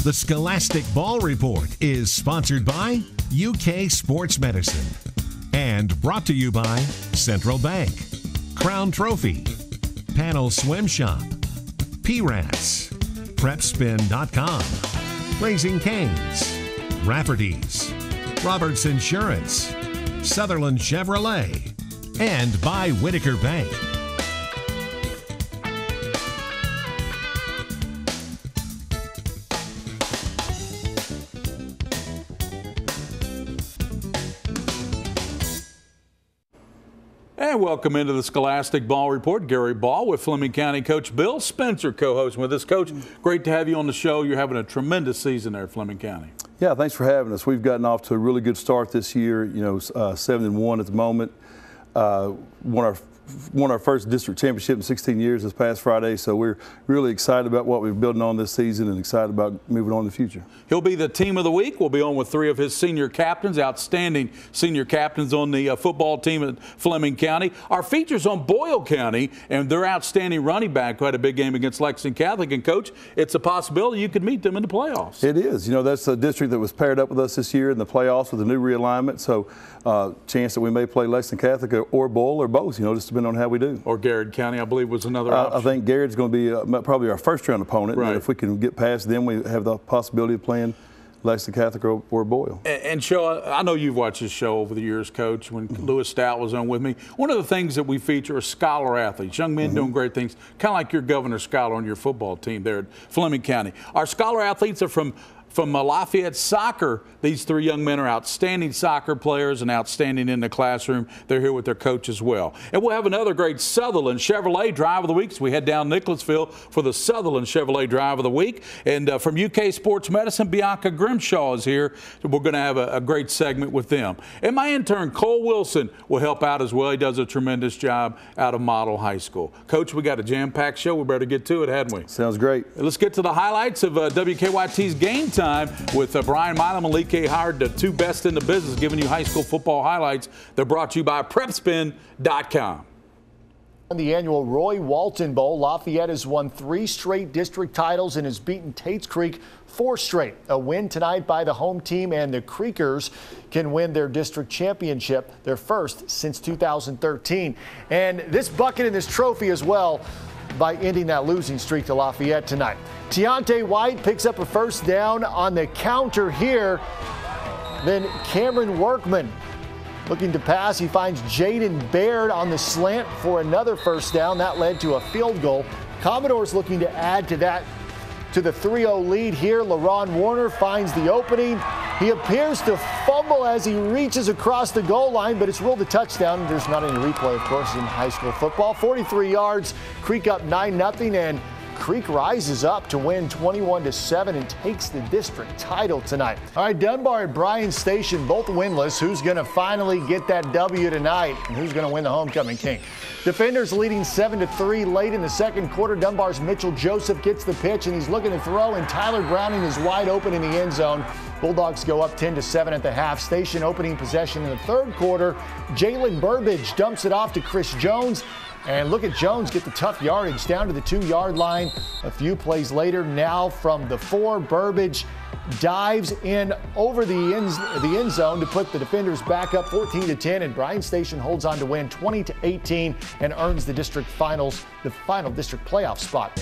The Scholastic Ball Report is sponsored by UK Sports Medicine and brought to you by Central Bank, Crown Trophy, Panel Swim Shop, PRAS, PrepSpin.com, Raising Cane's, Rafferty's, Roberts Insurance, Sutherland Chevrolet, and by Whitaker Bank. And welcome into the Scholastic Ball Report. Gary Ball with Fleming County Coach Bill Spencer co-hosting with us. Coach, great to have you on the show. You're having a tremendous season there at Fleming County. Yeah, thanks for having us. We've gotten off to a really good start this year. 7-1 at the moment. Won our first district championship in 16 years this past Friday, so we're really excited about what we're building on this season and excited about moving on in the future. He'll be the team of the week. We'll be on with 3 of his senior captains, outstanding senior captains on the football team at Fleming County. Our features on Boyle County and their outstanding running back who had a big game against Lexington Catholic. And, Coach, it's a possibility you could meet them in the playoffs. It is. That's a district that was paired up with us this year in the playoffs with a new realignment, so chance that we may play Lexington Catholic or Boyle or both, just depending on how we do. Or Garrett County, I believe, was another option. I think Garrett's going to be probably our first-round opponent. Right. And if we can get past them, we have the possibility of playing Lexington Catholic or Boyle. And show, I know you've watched this show over the years, Coach, when Lewis Stout was on with me. One of the things that we feature are scholar athletes, young men doing great things, kind of like your Governor Scholar on your football team there at Fleming County. Our scholar athletes are from Lafayette Soccer. These 3 young men are outstanding soccer players and outstanding in the classroom. They're here with their coach as well. And we'll have another great Sutherland Chevrolet Drive of the Week. So we head down Nicholasville for the Sutherland Chevrolet Drive of the Week. And from UK Sports Medicine, Bianca Grimshaw is here. We're going to have a great segment with them. And my intern, Cole Wilson, will help out as well. He does a tremendous job out of Model High School. Coach, we got a jam-packed show. We better get to it, hadn't we? Sounds great. Let's get to the highlights of WKYT's Game Time with Brian Milam and Lee K. Howard, the 2 best in the business, giving you high school football highlights. They're brought to you by PrepSpin.com. On the annual Roy Walton Bowl, Lafayette has won 3 straight district titles and has beaten Tates Creek 4 straight. A win tonight by the home team, and the Creekers can win their district championship, their first since 2013. And this bucket and this trophy as well by ending that losing streak to Lafayette tonight. Tiante White picks up a first down on the counter here. Then Cameron Workman looking to pass. He finds Jaden Baird on the slant for another first down. That led to a field goal. Commodores looking to add to that, to the 3-0 lead here. LaRon Warner finds the opening. He appears to fumble as he reaches across the goal line, but it's ruled a touchdown. There's not any replay, of course, in high school football. 43 yards, Creek up 9-0, and Creek rises up to win 21-7 and takes the district title tonight. All right, Dunbar and Bryan Station both winless. Who's going to finally get that W tonight, and who's going to win the homecoming king? Defenders leading 7-3 late in the second quarter. Dunbar's Mitchell Joseph gets the pitch, and he's looking to throw, and Tyler Browning is wide open in the end zone. Bulldogs go up 10-7 at the half. Station opening possession in the third quarter. Jalen Burbage dumps it off to Chris Jones. And look at Jones get the tough yardage down to the 2-yard line. A few plays later, now from the 4, Burbage dives in over the end zone to put the defenders back up 14-10, and Bryan Station holds on to win 20-18 and earns the final district playoff spot.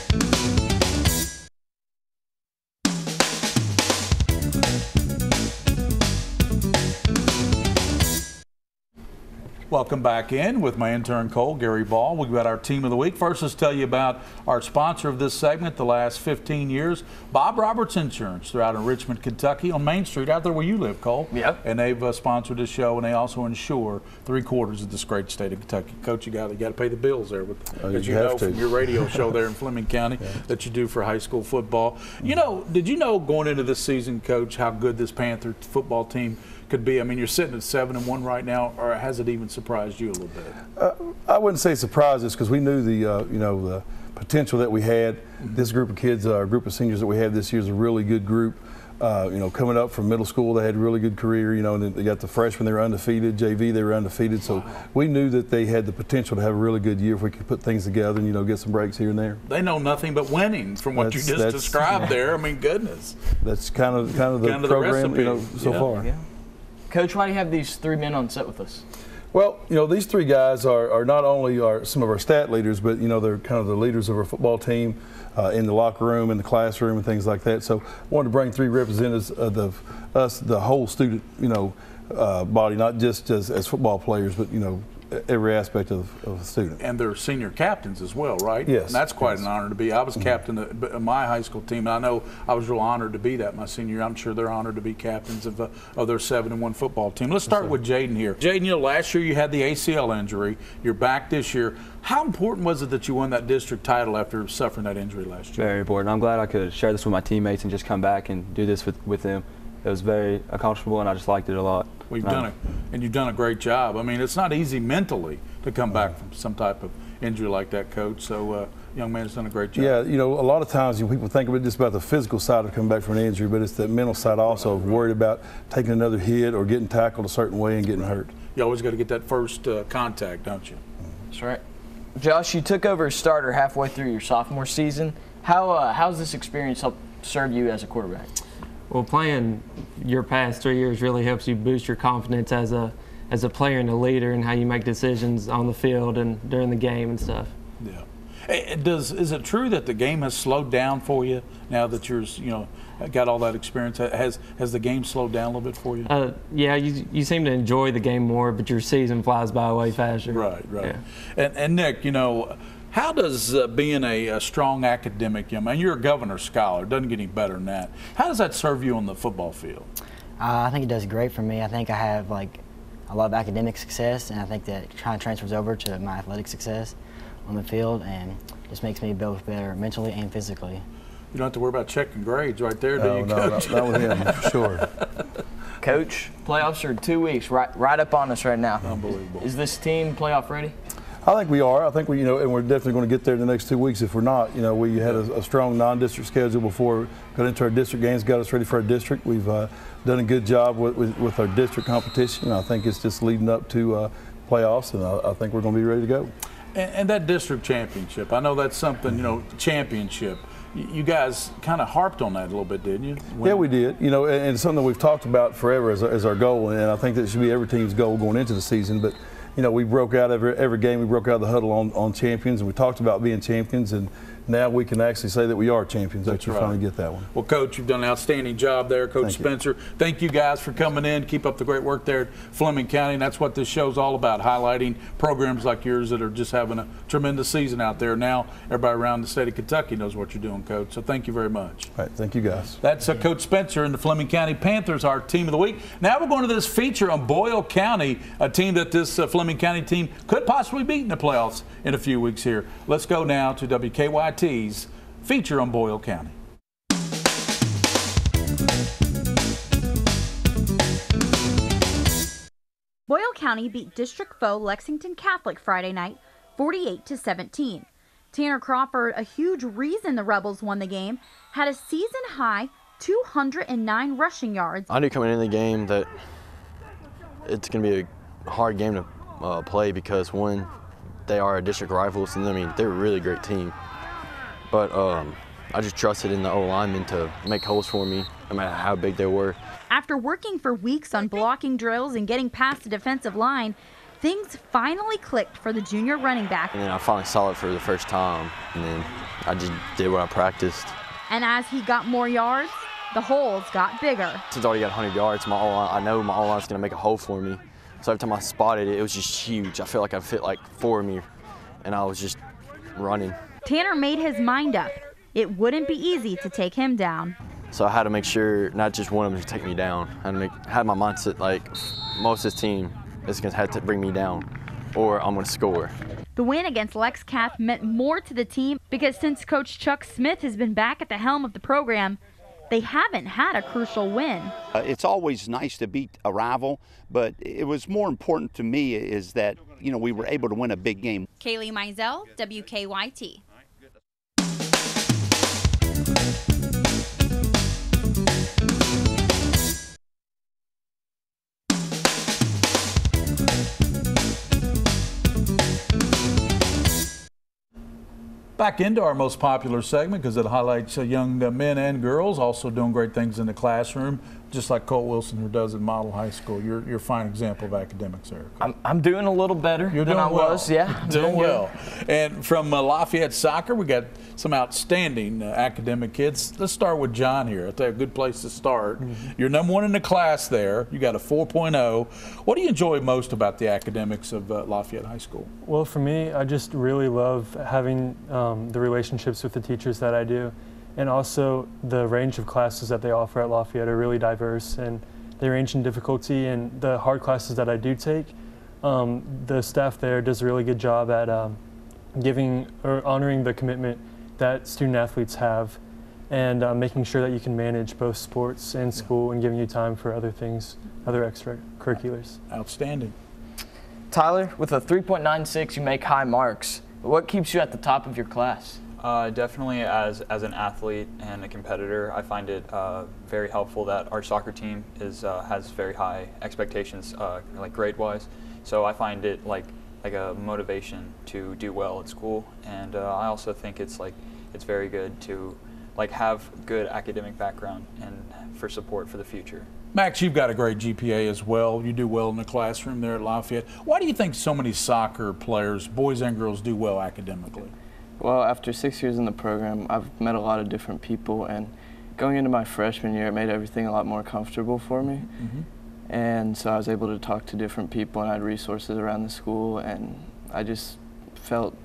Welcome back in with my intern Cole, Gary Ball. We've got our team of the week. First, let's tell you about our sponsor of this segment the last 15 years, Bob Roberts Insurance. They're out in Richmond, Kentucky on Main Street, out there where you live, Cole. Yep. And they've sponsored this show, and they also insure 3/4 of this great state of Kentucky. Coach, you got to pay the bills there, as you know from your radio show there in Fleming County that you do for high school football. Did you know going into this season, Coach, how good this Panther football team could be? I mean, you're sitting at 7-1 right now, or has it even surprised you a little bit? I wouldn't say surprised us because we knew the potential that we had. This group of kids, our group of seniors that we had this year is a really good group. coming up from middle school, they had a really good career. And they got the freshmen, they were undefeated. JV, they were undefeated. So we knew that they had the potential to have a really good year if we could put things together and, get some breaks here and there. They know nothing but winning from what you just described there. I mean, goodness. That's kind of the program, so far. Yeah. Coach, why do you have these 3 men on set with us? Well, these 3 guys are not only some of our stat leaders, but, they're kind of the leaders of our football team in the locker room, in the classroom, and things like that. So I wanted to bring 3 representatives of the whole student, body, not just as football players, but, every aspect of a student. And they're senior captains as well, right? Yes. And that's quite an honor to be. I was captain of my high school team, and I know I was real honored to be that my senior year. I'm sure they're honored to be captains of their 7-1 football team. Let's start with Jaden here. Jaden, last year you had the ACL injury. You're back this year. How important was it that you won that district title after suffering that injury last year? Very important. I'm glad I could share this with my teammates and just come back and do this with them. It was very accomplishable, and I just liked it a lot. Well, you've done a great job. I mean, it's not easy mentally to come back from some type of injury like that, Coach. So, young man has done a great job. Yeah, a lot of times people think of it just about the physical side of coming back from an injury, but it's that mental side also of worried about taking another hit or getting tackled a certain way and getting hurt. You always got to get that first contact, don't you? That's right. Josh, you took over as starter halfway through your sophomore season. How's this experience helped serve you as a quarterback? Well, playing your past 3 years really helps you boost your confidence as a player and a leader, and how you make decisions on the field and during the game and stuff. Yeah. Is it true that the game has slowed down for you now that you're got all that experience? Has the game slowed down a little bit for you? Yeah, you seem to enjoy the game more, but your season flies by way faster. Right. Yeah. And Nick, how does being a strong academic young man, you're a Governor Scholar, doesn't get any better than that. How does that serve you on the football field? I think it does great for me. I think I have a lot of academic success, and I think that kind of transfers over to my athletic success on the field, and just makes me both better mentally and physically. You don't have to worry about checking grades right there, do you, Coach? Not with him, for sure. Coach, playoffs are 2 weeks, right up on us right now. Unbelievable. Is this team playoff ready? I think we are. I think we, and we're definitely going to get there in the next 2 weeks. If we're not, we had a strong non-district schedule before we got into our district games, got us ready for our district. We've done a good job with our district competition. I think it's just leading up to playoffs, and I think we're going to be ready to go. And that district championship, I know that's something, championship. You guys kind of harped on that a little bit, didn't you? Yeah, we did. And it's something we've talked about forever as our goal, and I think that should be every team's goal going into the season. But we broke out every game. We broke out of the huddle on champions, and we talked about being champions, and now we can actually say that we are champions. That's right. Finally get that one. Well, Coach, you've done an outstanding job there, Coach Spencer. Thank you guys for coming in. Keep up the great work there at Fleming County. And that's what this show's all about, highlighting programs like yours that are just having a tremendous season out there. Now everybody around the state of Kentucky knows what you're doing, Coach. So thank you very much. All right, thank you guys. That's Coach Spencer and the Fleming County Panthers, our team of the week. Now we're going to this feature on Boyle County, a team that this Fleming County team could possibly beat in the playoffs in a few weeks here. Let's go now to WKYT's feature on Boyle County. Boyle County beat district foe Lexington Catholic Friday night 48-17. Tanner Crawford, a huge reason the Rebels won the game, had a season-high 209 rushing yards. I knew coming into the game that it's going to be a hard game to play because, one, they are district rivals, and they're a really great team. But I just trusted in the O-linemen to make holes for me, no matter how big they were. After working for weeks on blocking drills and getting past the defensive line, things finally clicked for the junior running back. And then I finally saw it for the first time, and then I just did what I practiced. And as he got more yards, the holes got bigger. Since I already got 100 yards, I know my O-line's going to make a hole for me. So every time I spotted it, it was just huge. I felt like I fit like 4 of me, and I was just running. Tanner made his mind up. It wouldn't be easy to take him down. So I had to make sure not just one of them to take me down. I had my mindset like most of this team is going to have to bring me down or I'm going to score. The win against Lex Cath meant more to the team because since Coach Chuck Smith has been back at the helm of the program, they haven't had a crucial win. It's always nice to beat a rival, but it was more important to me is that, we were able to win a big game. Kaylee Mizell, WKYT. Back into our most popular segment because it highlights young men and girls also doing great things in the classroom, just like Colt Wilson, who does at Model High School. You're a fine example of academics there. I'm doing a little better than I was. Yeah, doing well. And from Lafayette Soccer, we got some outstanding academic kids. Let's start with John here. That's a good place to start. You're #1 in the class there. You got a 4.0. What do you enjoy most about the academics of Lafayette High School? Well, for me, I just really love having the relationships with the teachers that I do. And also the range of classes that they offer at Lafayette are really diverse, and they range in difficulty. And the hard classes that I do take, the staff there does a really good job at giving or honoring the commitment that student athletes have, and making sure that you can manage both sports and school and giving you time for other things, other extracurriculars. Outstanding. Tyler, with a 3.96, you make high marks. What keeps you at the top of your class? Definitely as an athlete and a competitor, I find it very helpful that our soccer team has very high expectations, like grade-wise. So I find it like a motivation to do well at school, and I also think it's very good to have good academic background and for support for the future. Max, you've got a great GPA as well. You do well in the classroom there at Lafayette. Why do you think so many soccer players, boys and girls, do well academically? Well, after 6 years in the program, I've met a lot of different people, and going into my freshman year, it made everything a lot more comfortable for me. And so I was able to talk to different people, and I had resources around the school, and I just felt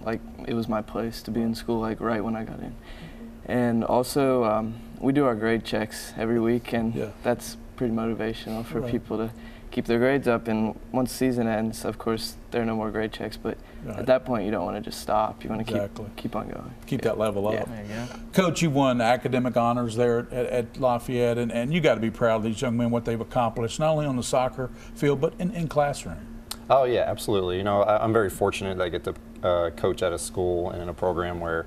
like it was my place to be in school, right when I got in. And also, we do our grade checks every week, and that's pretty motivational for people to keep their grades up. And once the season ends, of course, there are no more grade checks, but at that point, you don't want to just stop. You want to keep on going. Keep that level up. Yeah. There you go. Coach, you won academic honors there at Lafayette, and you got to be proud of these young men, what they've accomplished, not only on the soccer field, but in classroom. Oh, yeah, absolutely. You know, I'm very fortunate that I get to coach at a school and in a program where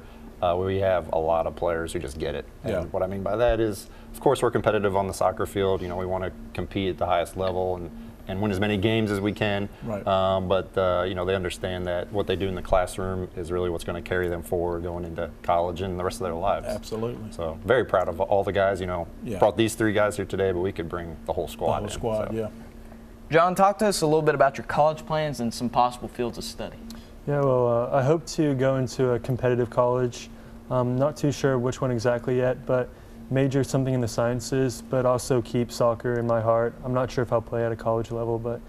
we have a lot of players who just get it. And what I mean by that is, of course, we're competitive on the soccer field. You know, we want to compete at the highest level and win as many games as we can. But you know, they understand that what they do in the classroom is really what's going to carry them forward going into college and the rest of their lives. Absolutely. So very proud of all the guys. You know, brought these 3 guys here today, but we could bring the whole squad. The whole squad, so. John, talk to us a little bit about your college plans and some possible fields of study. Yeah, well, I hope to go into a competitive college. Not too sure which one exactly yet, but major something in the sciences, but also keep soccer in my heart. I'm not sure if I'll play at a college level, but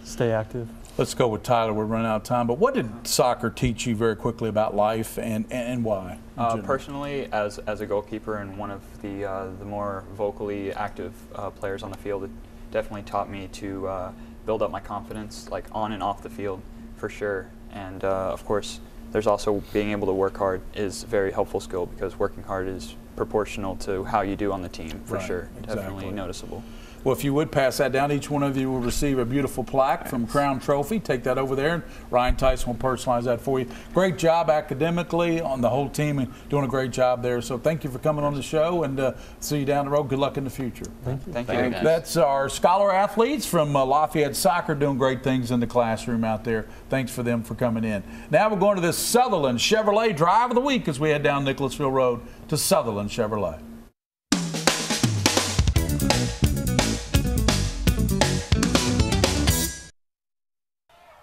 stay active. Let's go with Tyler. We're running out of time. But what did soccer teach you very quickly about life, and why? Personally, as a goalkeeper and one of the more vocally active players on the field, it definitely taught me to build up my confidence, like on and off the field, for sure. And of course, there's also being able to work hard is a very helpful skill, because working hard is proportional to how you do on the team, for sure. Definitely noticeable. Well, if you would pass that down, each one of you will receive a beautiful plaque from Crown Trophy. Take that over there, and Ryan Tyson will personalize that for you. Great job academically on the whole team, and doing a great job there. So thank you for coming on the show, and see you down the road. Good luck in the future. Thank you. Thank you. That's our scholar athletes from Lafayette Soccer doing great things in the classroom out there. Thanks for them for coming in. Now we're going to this Sutherland Chevrolet Drive of the Week as we head down Nicholasville Road to Sutherland Chevrolet.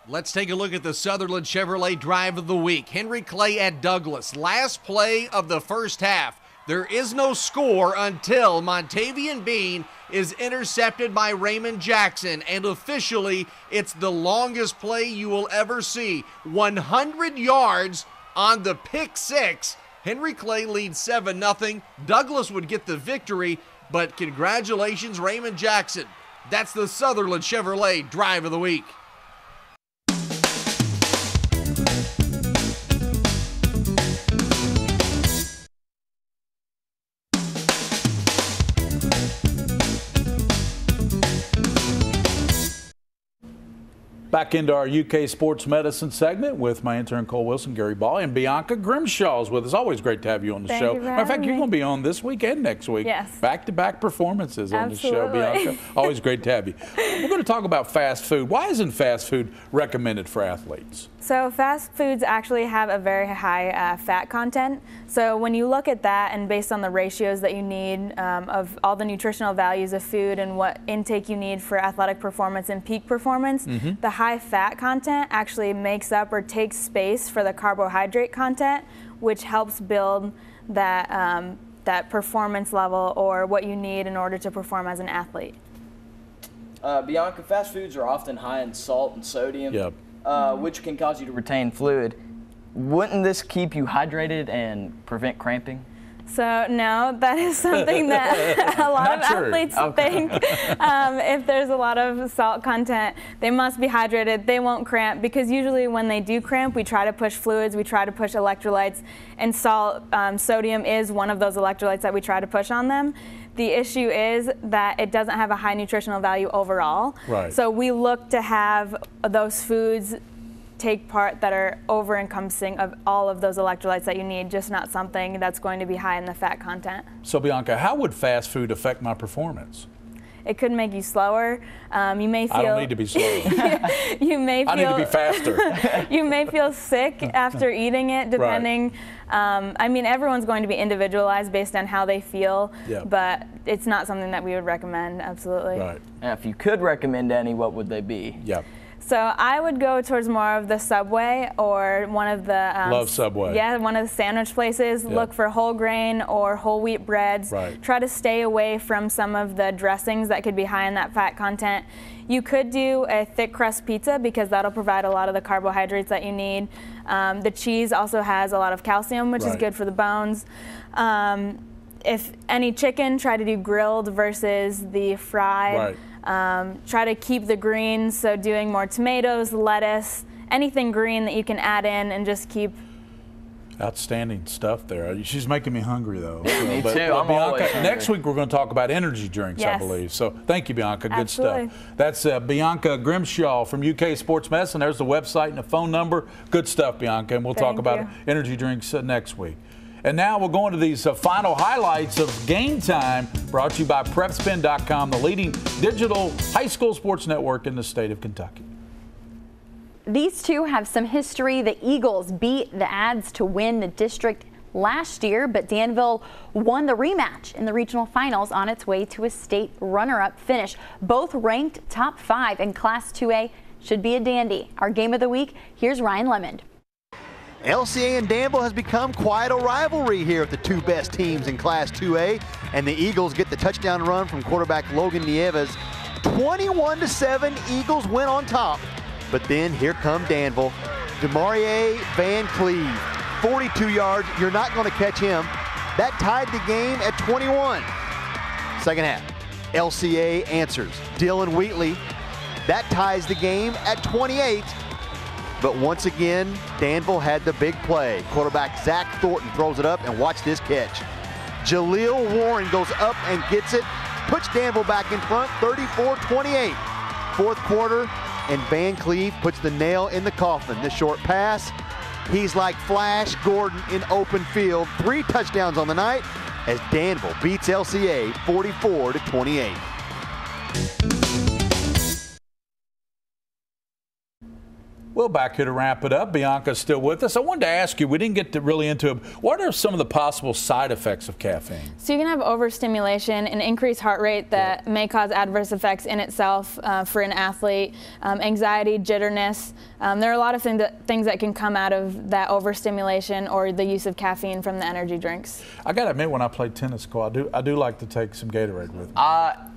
Let's take a look at the Sutherland Chevrolet Drive of the Week. Henry Clay at Douglas. Last play of the first half. There is no score until Montavian Bean is intercepted by Raymond Jackson, and officially it's the longest play you will ever see. 100 yards on the pick six. Henry Clay leads 7-0. Douglas would get the victory, but congratulations, Raymond Jackson. That's the Sutherland Chevrolet Drive of the Week. Back into our UK Sports Medicine segment with my intern Cole Wilson, Gary Ball, and Bianca Grimshaw is with us. Always great to have you on the show. Matter of fact, you're going to be on this week and next week. Yes. Back-to-back performances on the show, Bianca. Always great to have you. We're going to talk about fast food. Why isn't fast food recommended for athletes? So fast foods actually have a very high fat content. So when you look at that and based on the ratios that you need of all the nutritional values of food and what intake you need for athletic performance and peak performance, the high fat content actually makes up or takes space for the carbohydrate content, which helps build that, that performance level or what you need in order to perform as an athlete. Bianca, fast foods are often high in salt and sodium. Which can cause you to retain fluid. Wouldn't this keep you hydrated and prevent cramping? So no, that is something that a lot of athletes think. If there's a lot of salt content, they must be hydrated. They won't cramp because usually when they do cramp, we try to push fluids, we try to push electrolytes, and salt, sodium is one of those electrolytes that we try to push on them. The issue is that it doesn't have a high nutritional value overall. Right. So we look to have those foods take part that are over-encompassing of all of those electrolytes that you need, just not something that's going to be high in the fat content. So Bianca, how would fast food affect my performance? It could make you slower. You may feel. I don't need to be slower. You may feel. I need to be faster. You may feel sick after eating it, depending. Right. I mean, everyone's going to be individualized based on how they feel, but it's not something that we would recommend. Absolutely. Right. And if you could recommend any, what would they be? So I would go towards more of the Subway or one of the love Subway. Yeah, one of the sandwich places. Look for whole grain or whole wheat breads. Right. Try to stay away from some of the dressings that could be high in that fat content. You could do a thick crust pizza because that'll provide a lot of the carbohydrates that you need. The cheese also has a lot of calcium, which is good for the bones. If any chicken, try to do grilled versus the fried. Right. Try to keep the greens, so doing more tomatoes, lettuce, anything green that you can add in and just keep. Outstanding stuff there. She's making me hungry, though. Me too. I'm Bianca, next week we're going to talk about energy drinks, I believe. So thank you, Bianca. Good stuff. That's Bianca Grimshaw from UK Sports Medicine. There's the website and the phone number. Good stuff, Bianca. And we'll talk about energy drinks next week. And now we're going to these final highlights of Game Time, brought to you by PrepSpin.com, the leading digital high school sports network in the state of Kentucky. These two have some history. The Eagles beat the Ads to win the district last year, but Danville won the rematch in the regional finals on its way to a state runner-up finish. Both ranked top 5 in Class 2A. Should be a dandy. Our game of the week, here's Ryan Lemond. LCA and Danville has become quite a rivalry here at the two best teams in Class 2A, and the Eagles get the touchdown run from quarterback Logan Nieves. 21-7, Eagles win on top, but then here come Danville. Demarie Van Cleve, 42 yards, you're not going to catch him. That tied the game at 21. Second half, LCA answers. Dylan Wheatley, that ties the game at 28. But once again, Danville had the big play. Quarterback Zach Thornton throws it up, and watch this catch. Jaleel Warren goes up and gets it, puts Danville back in front, 34-28. Fourth quarter, and Van Cleve puts the nail in the coffin. This short pass, he's like Flash Gordon in open field. 3 touchdowns on the night as Danville beats LCA 44-28. Well, back here to wrap it up. Bianca's still with us. I wanted to ask you, we didn't get really into it. What are some of the possible side effects of caffeine? So you can have overstimulation, an increased heart rate that may cause adverse effects in itself for an athlete, anxiety, jitterness. There are a lot of things that can come out of that overstimulation or the use of caffeine from the energy drinks. I got to admit, when I play tennis, Cole, I do like to take some Gatorade with me.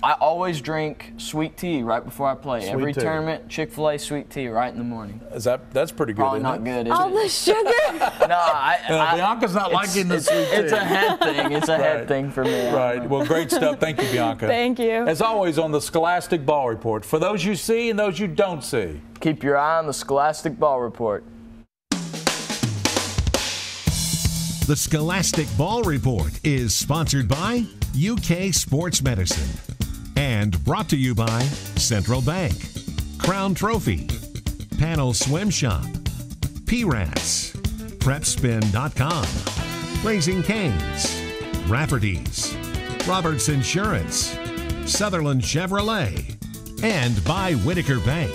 I always drink sweet tea right before I play. Sweet Every tea. tournament, Chick-fil-A sweet tea right in the morning. That's pretty good. Probably isn't not it? good, is All it? the sugar. No, Bianca's not liking the sweet tea. It's a head thing. It's a head thing for me. Right. Well, great stuff. Thank you, Bianca. Thank you. As always, on the Scholastic Ball Report, for those you see and those you don't see. Keep your eye on the Scholastic Ball Report. The Scholastic Ball Report is sponsored by UK Sports Medicine and brought to you by Central Bank, Crown Trophy, Panel Swim Shop, P-Rats, PrepSpin.com, Raising Cane's, Rafferty's, Roberts Insurance, Sutherland Chevrolet, and by Whitaker Bank.